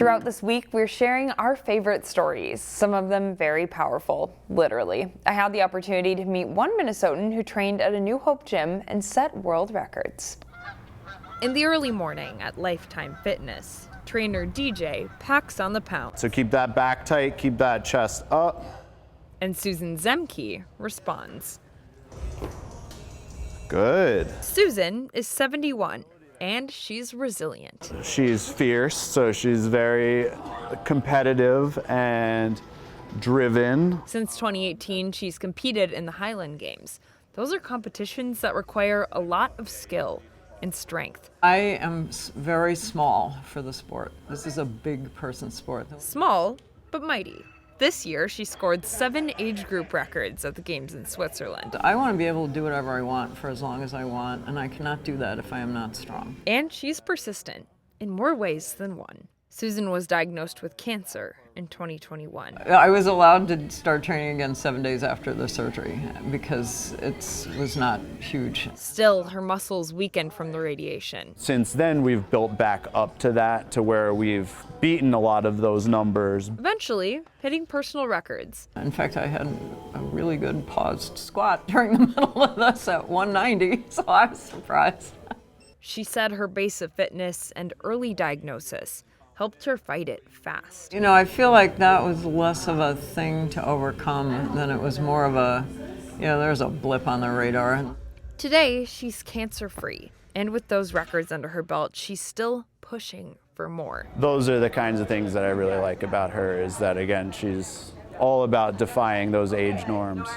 Throughout this week, we're sharing our favorite stories, some of them very powerful, literally. I had the opportunity to meet one Minnesotan who trained at a New Hope gym and set world records. In the early morning at Lifetime Fitness, trainer DJ packs on the pounds. So keep that back tight, keep that chest up. And Susan Zemke responds. Good. Susan is 71. And she's resilient. She's fierce, so she's very competitive and driven. Since 2018, she's competed in the Highland Games. Those are competitions that require a lot of skill and strength. I am very small for the sport. This is a big person sport. Small, but mighty. This year, she scored 7 age group records at the Games in Switzerland. I want to be able to do whatever I want for as long as I want, and I cannot do that if I am not strong. And she's persistent in more ways than one. Susan was diagnosed with cancer in 2021. I was allowed to start training again 7 days after the surgery because it was not huge. Still, her muscles weakened from the radiation. Since then, we've built back up to that, to where we've beaten a lot of those numbers. Eventually, hitting personal records. In fact, I had a really good paused squat during the middle of this at 190, so I was surprised. She said her base of fitness and early diagnosis helped her fight it fast. You know, I feel like that was less of a thing to overcome than it was more of a, there's a blip on the radar. Today, she's cancer-free. And with those records under her belt, she's still pushing for more. Those are the kinds of things that I really like about her, is that, again, she's all about defying those age norms.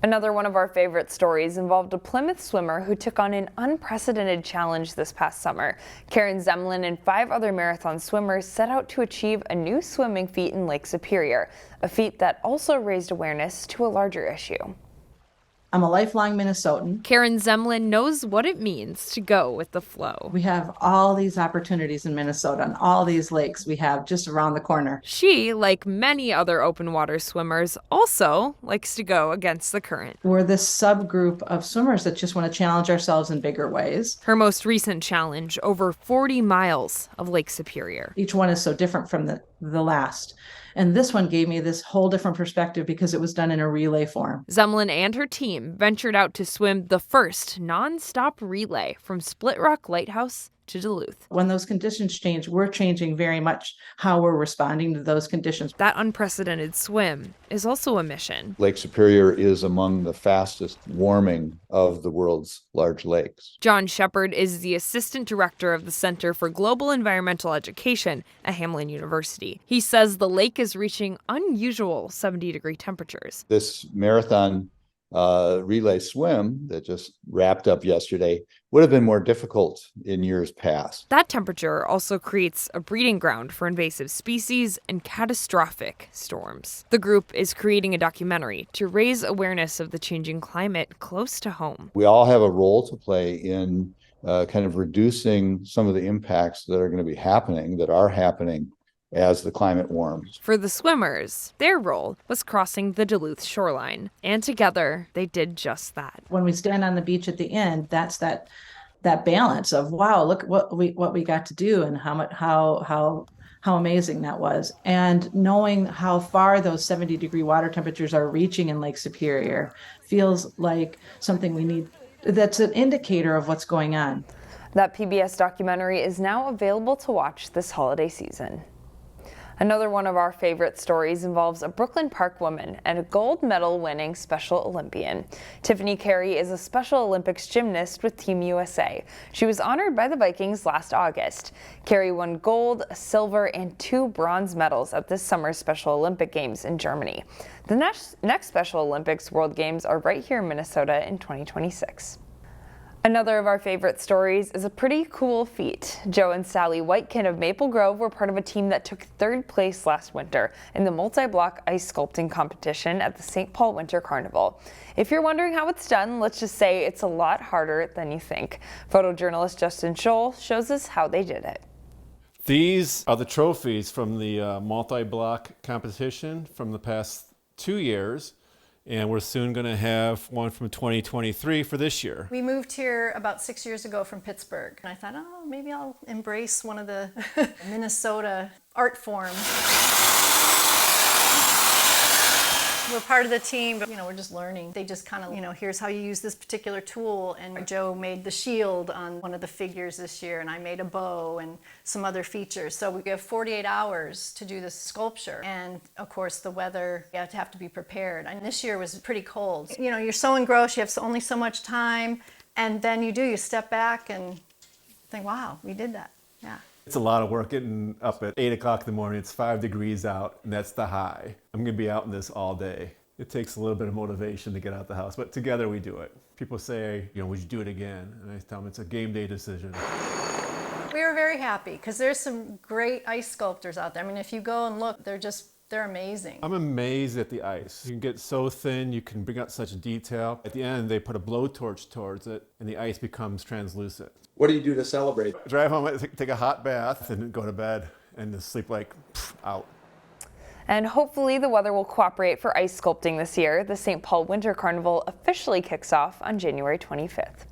Another one of our favorite stories involved a Plymouth swimmer who took on an unprecedented challenge this past summer. Karen Zemlin and 5 other marathon swimmers set out to achieve a new swimming feat in Lake Superior, a feat that also raised awareness to a larger issue. I'm a lifelong Minnesotan. Karen Zemlin knows what it means to go with the flow. We have all these opportunities in Minnesota and all these lakes we have just around the corner. She, like many other open water swimmers, also likes to go against the current. We're this subgroup of swimmers that just want to challenge ourselves in bigger ways. Her most recent challenge, over 40 miles of Lake Superior. Each one is so different from the last. And this one gave me this whole different perspective because it was done in a relay form. Zemlin and her team ventured out to swim the first non-stop relay from Split Rock Lighthouse to Duluth. When those conditions change, we're changing very much how we're responding to those conditions. That unprecedented swim is also a mission. Lake Superior is among the fastest warming of the world's large lakes. John Shepard is the assistant director of the Center for Global Environmental Education at Hamline University. He says the lake is reaching unusual 70-degree temperatures. This marathon relay swim that just wrapped up yesterday would have been more difficult in years past. That temperature also creates a breeding ground for invasive species and catastrophic storms. The group is creating a documentary to raise awareness of the changing climate close to home. We all have a role to play in kind of reducing some of the impacts that are going to be happening, as the climate warms. For the swimmers, their role was crossing the Duluth shoreline, and together they did just that. When we stand on the beach at the end, that's that balance of, wow, look what we got to do and how amazing that was. And knowing how far those 70-degree water temperatures are reaching in Lake Superior feels like something we need. That's an indicator of what's going on. That PBS documentary is now available to watch this holiday season. Another one of our favorite stories involves a Brooklyn Park woman and a gold medal winning Special Olympian. Tiffany Carey is a Special Olympics gymnast with Team USA. She was honored by the Vikings last August. Carey won gold, silver, and 2 bronze medals at this summer's Special Olympic Games in Germany. The next Special Olympics World Games are right here in Minnesota in 2026. Another of our favorite stories is a pretty cool feat. Joe and Sally Whitekin of Maple Grove were part of a team that took 3rd place last winter in the multi-block ice sculpting competition at the St. Paul Winter Carnival. If you're wondering how it's done, let's just say it's a lot harder than you think. Photojournalist Justin Scholl shows us how they did it. These are the trophies from the multi-block competition from the past 2 years. And we're soon going to have one from 2023 for this year. We moved here about 6 years ago from Pittsburgh. And I thought, oh, maybe I'll embrace one of the Minnesota art forms. We're part of the team, but we're just learning. They just kind of, here's how you use this particular tool. And Joe made the shield on one of the figures this year, and I made a bow and some other features. So we have 48 hours to do this sculpture. And of course, the weather, you have to be prepared. And this year was pretty cold. You're so engrossed, you have only so much time. And then you step back and think, wow, we did that. Yeah. It's a lot of work getting up at 8 o'clock in the morning. It's 5 degrees out, and that's the high. I'm going to be out in this all day. It takes a little bit of motivation to get out the house, but together we do it. People say, would you do it again? And I tell them it's a game day decision. We were very happy because there's some great ice sculptors out there. I mean, if you go and look, they're amazing. I'm amazed at the ice. You can get so thin, you can bring out such detail. At the end, they put a blowtorch towards it, and the ice becomes translucent. What do you do to celebrate? Drive home, take a hot bath, and go to bed, and just sleep out. And hopefully the weather will cooperate for ice sculpting this year. The St. Paul Winter Carnival officially kicks off on January 25th.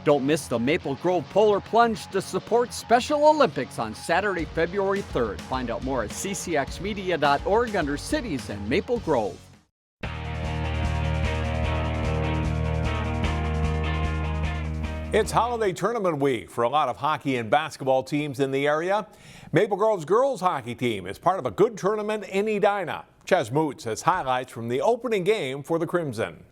Don't miss the Maple Grove Polar Plunge to support Special Olympics on Saturday, February 3rd. Find out more at ccxmedia.org under Cities and Maple Grove. It's holiday tournament week for a lot of hockey and basketball teams in the area. Maple Grove's girls hockey team is part of a good tournament in Edina. Ches Moots has highlights from the opening game for the Crimson.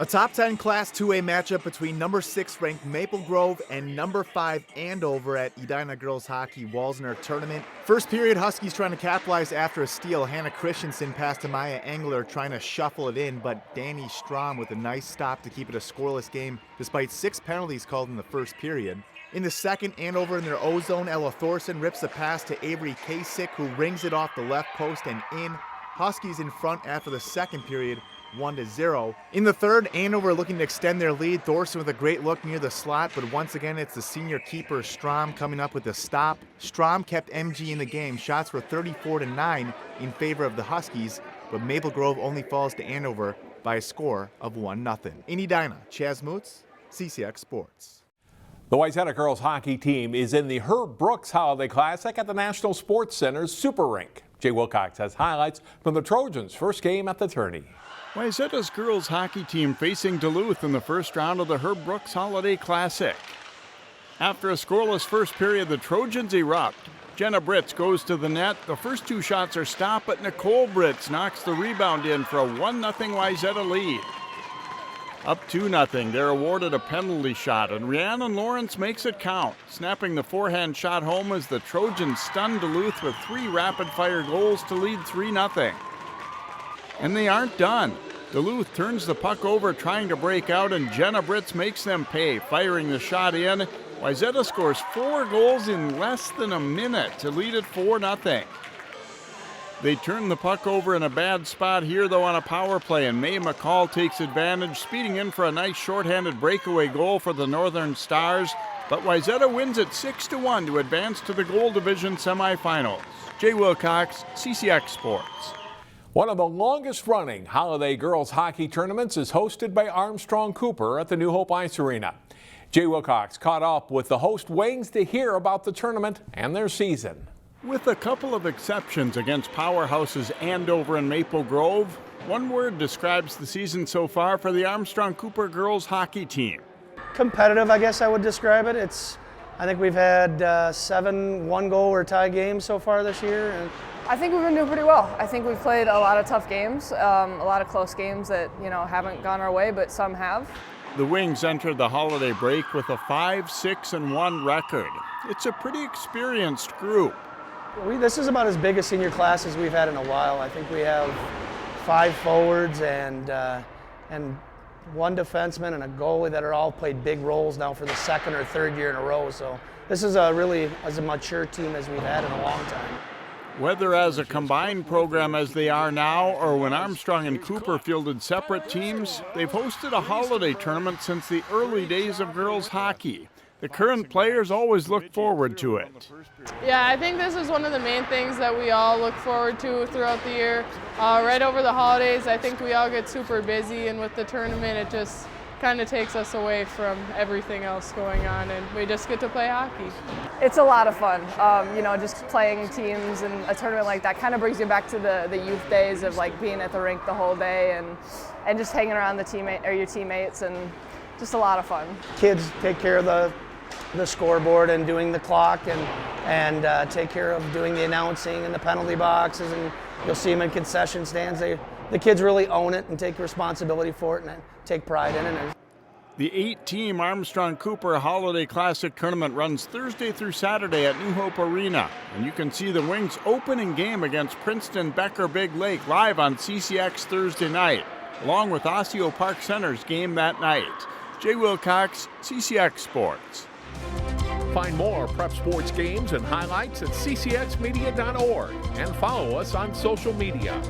A top 10 Class 2A matchup between number 6 ranked Maple Grove and number 5 Andover at Edina Girls Hockey Walsner Tournament. First period, Huskies trying to capitalize after a steal. Hannah Christensen passed to Maya Engler trying to shuffle it in, but Danny Strom with a nice stop to keep it a scoreless game despite 6 penalties called in the first period. In the second, Andover in their O-zone, Ella Thorson rips the pass to Avery Kasich, who rings it off the left post and in. Huskies in front after the second period, 1-0. In the third, Andover looking to extend their lead. Thorson with a great look near the slot, but once again it's the senior keeper Strom coming up with the stop. Strom kept MG in the game. Shots were 34-9 in favor of the Huskies, but Maple Grove only falls to Andover by a score of 1-0. In Edina, Chaz Moots, CCX Sports. The Wayzata girls hockey team is in the Herb Brooks Holiday Classic at the National Sports Center's Super Rink. Jay Wilcox has highlights from the Trojans' first game at the tourney. Wayzata's girls hockey team facing Duluth in the first round of the Herb Brooks Holiday Classic. After a scoreless first period, the Trojans erupt. Jenna Britz goes to the net. The first 2 shots are stopped, but Nicole Britz knocks the rebound in for a 1-0 Wayzata lead. Up 2-0, they're awarded a penalty shot, and Rhiannon Lawrence makes it count, snapping the forehand shot home as the Trojans stun Duluth with 3 rapid-fire goals to lead 3-0. And they aren't done. Duluth turns the puck over trying to break out, and Jenna Britz makes them pay, firing the shot in. Wayzata scores 4 goals in less than a minute to lead it 4-0. They turn the puck over in a bad spot here, though, on a power play, and Mae McCall takes advantage, speeding in for a nice shorthanded breakaway goal for the Northern Stars. But Wayzata wins it 6-1 to advance to the Gold Division semifinals. Jay Wilcox, CCX Sports. One of the longest-running holiday girls hockey tournaments is hosted by Armstrong Cooper at the New Hope Ice Arena. Jay Wilcox caught up with the host Wings to hear about the tournament and their season. With a couple of exceptions against powerhouses Andover and Maple Grove, one word describes the season so far for the Armstrong Cooper girls hockey team. Competitive, I guess I would describe it. I think we've had 7 one-goal or tie games so far this year. And I think we've been doing pretty well. I think we've played a lot of tough games, a lot of close games that haven't gone our way, but some have. The Wings entered the holiday break with a 5-6-1 record. It's a pretty experienced group. This is about as big a senior class as we've had in a while. I think we have 5 forwards and 1 defenseman and a goalie that are all played big roles now for the 2nd or 3rd year in a row. So this is as a mature team as we've had in a long time. Whether as a combined program as they are now or when Armstrong and Cooper fielded separate teams, they've hosted a holiday tournament since the early days of girls hockey. The current players always look forward to it. Yeah, I think this is one of the main things that we all look forward to throughout the year. Right over the holidays, I think we all get super busy, and with the tournament, it just kind of takes us away from everything else going on, and we just get to play hockey. It's a lot of fun. Just playing teams and a tournament like that kind of brings you back to the youth days of like being at the rink the whole day and just hanging around your teammates, and just a lot of fun. Kids take care of the scoreboard and doing the clock and take care of doing the announcing and the penalty boxes, and you'll see them in concession stands. The kids really own it and take responsibility for it and take pride in it. The 8-team Armstrong Cooper Holiday Classic Tournament runs Thursday through Saturday at New Hope Arena, and you can see the Wings' opening game against Princeton Becker Big Lake live on CCX Thursday night, along with Osseo Park Center's game that night. Jay Wilcox, CCX Sports. Find more prep sports games and highlights at ccxmedia.org and follow us on social media.